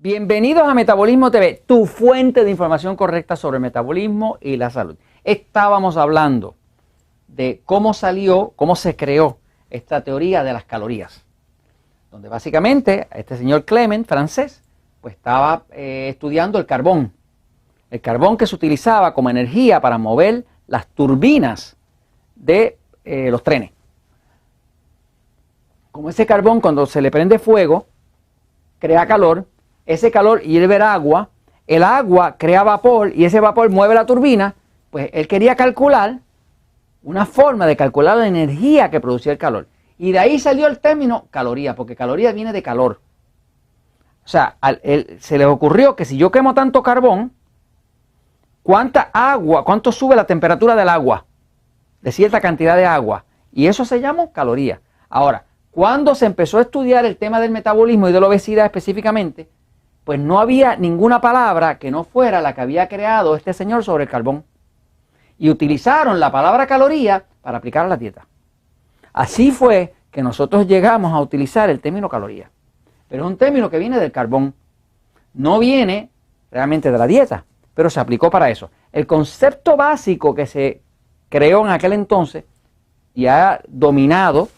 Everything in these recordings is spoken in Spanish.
Bienvenidos a Metabolismo TV, tu fuente de información correcta sobre el metabolismo y la salud. Estábamos hablando de cómo se creó esta teoría de las calorías, donde básicamente este señor Clement, francés, pues estaba estudiando el carbón que se utilizaba como energía para mover las turbinas de los trenes. Como ese carbón, cuando se le prende fuego, crea calor, ese calor hierve agua, el agua crea vapor y ese vapor mueve la turbina. Pues él quería calcular una forma de calcular la energía que producía el calor. Y de ahí salió el término caloría, porque caloría viene de calor. O sea, se le ocurrió que si yo quemo tanto carbón, ¿cuánto sube la temperatura del agua? De cierta cantidad de agua. Y eso se llama caloría. Ahora, cuando se empezó a estudiar el tema del metabolismo y de la obesidad específicamente, pues no había ninguna palabra que no fuera la que había creado este señor sobre el carbón. Y utilizaron la palabra caloría para aplicar a la dieta. Así fue que nosotros llegamos a utilizar el término caloría. Pero es un término que viene del carbón. No viene realmente de la dieta, pero se aplicó para eso. El concepto básico que se creó en aquel entonces y ha dominado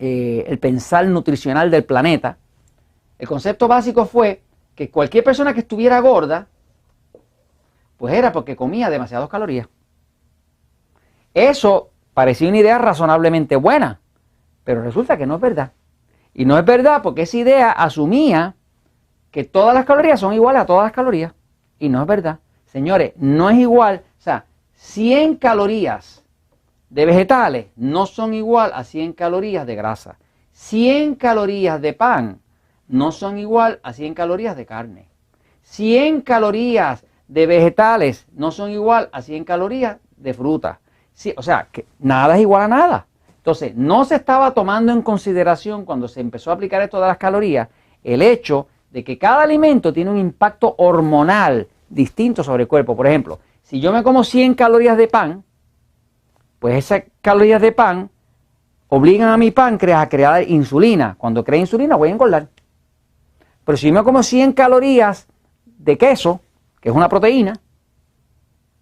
el pensar nutricional del planeta, el concepto básico fue que cualquier persona que estuviera gorda, pues era porque comía demasiadas calorías. Eso parecía una idea razonablemente buena, pero resulta que no es verdad. Y no es verdad porque esa idea asumía que todas las calorías son iguales a todas las calorías. Y no es verdad. Señores, no es igual. O sea, 100 calorías de vegetales no son igual a 100 calorías de grasa. 100 calorías de pan no son igual a 100 calorías de carne. 100 calorías de vegetales no son igual a 100 calorías de fruta. Sí, o sea, que nada es igual a nada. Entonces, no se estaba tomando en consideración cuando se empezó a aplicar esto de las calorías, el hecho de que cada alimento tiene un impacto hormonal distinto sobre el cuerpo. Por ejemplo, si yo me como 100 calorías de pan, pues esas calorías de pan obligan a mi páncreas a crear insulina. Cuando crea insulina voy a engordar. Pero si yo me como 100 calorías de queso, que es una proteína,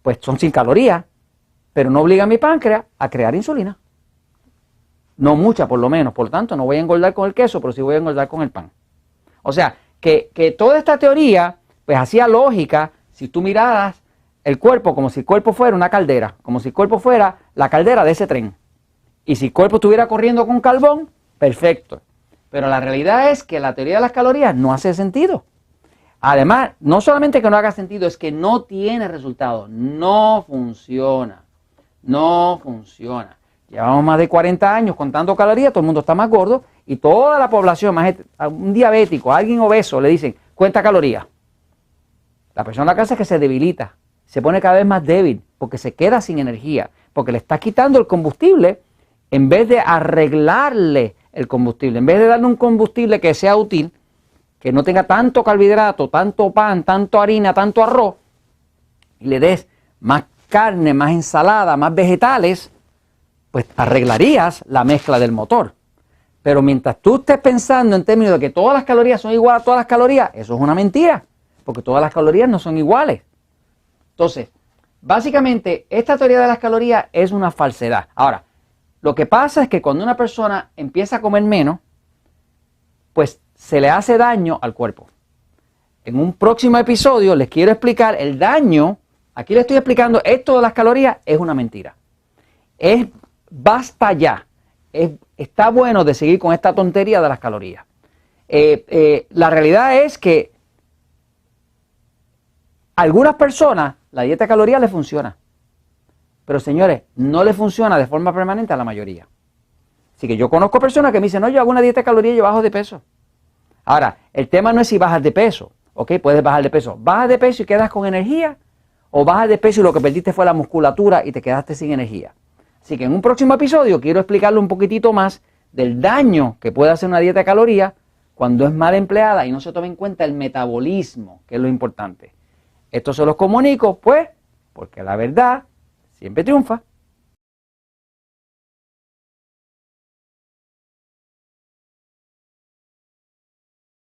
pues son 100 calorías, pero no obliga a mi páncreas a crear insulina. No mucha, por lo menos. Por lo tanto, no voy a engordar con el queso, pero sí voy a engordar con el pan. O sea, que toda esta teoría, pues hacía lógica si tú miraras el cuerpo como si el cuerpo fuera una caldera, como si el cuerpo fuera la caldera de ese tren. Y si el cuerpo estuviera corriendo con carbón, perfecto. Pero la realidad es que la teoría de las calorías no hace sentido. Además, no solamente que no haga sentido, es que no tiene resultado. No funciona. No funciona. Llevamos más de 40 años contando calorías, todo el mundo está más gordo y toda la población, más un diabético, alguien obeso, le dicen, cuenta calorías. La persona lo que hace es que se debilita, se pone cada vez más débil porque se queda sin energía, porque le está quitando el combustible en vez de arreglarle el combustible, en vez de darle un combustible que sea útil, que no tenga tanto carbohidrato, tanto pan, tanto harina, tanto arroz, y le des más carne, más ensalada, más vegetales, pues arreglarías la mezcla del motor. Pero mientras tú estés pensando en términos de que todas las calorías son iguales a todas las calorías, eso es una mentira, porque todas las calorías no son iguales. Entonces, básicamente, esta teoría de las calorías es una falsedad. Ahora, lo que pasa es que cuando una persona empieza a comer menos, pues se le hace daño al cuerpo. En un próximo episodio les quiero explicar el daño. Aquí les estoy explicando esto de las calorías es una mentira. Basta ya. Está bueno de seguir con esta tontería de las calorías. La realidad es que a algunas personas la dieta de calorías les funciona. Pero señores, no le funciona de forma permanente a la mayoría. Así que yo conozco personas que me dicen, no, yo hago una dieta de calorías y yo bajo de peso. Ahora, el tema no es si bajas de peso, ¿ok? Puedes bajar de peso. ¿Bajas de peso y quedas con energía? ¿O bajas de peso y lo que perdiste fue la musculatura y te quedaste sin energía? Así que en un próximo episodio quiero explicarle un poquitito más del daño que puede hacer una dieta de calorías cuando es mal empleada y no se toma en cuenta el metabolismo, que es lo importante. Esto se los comunico, pues, porque la verdad siempre triunfa.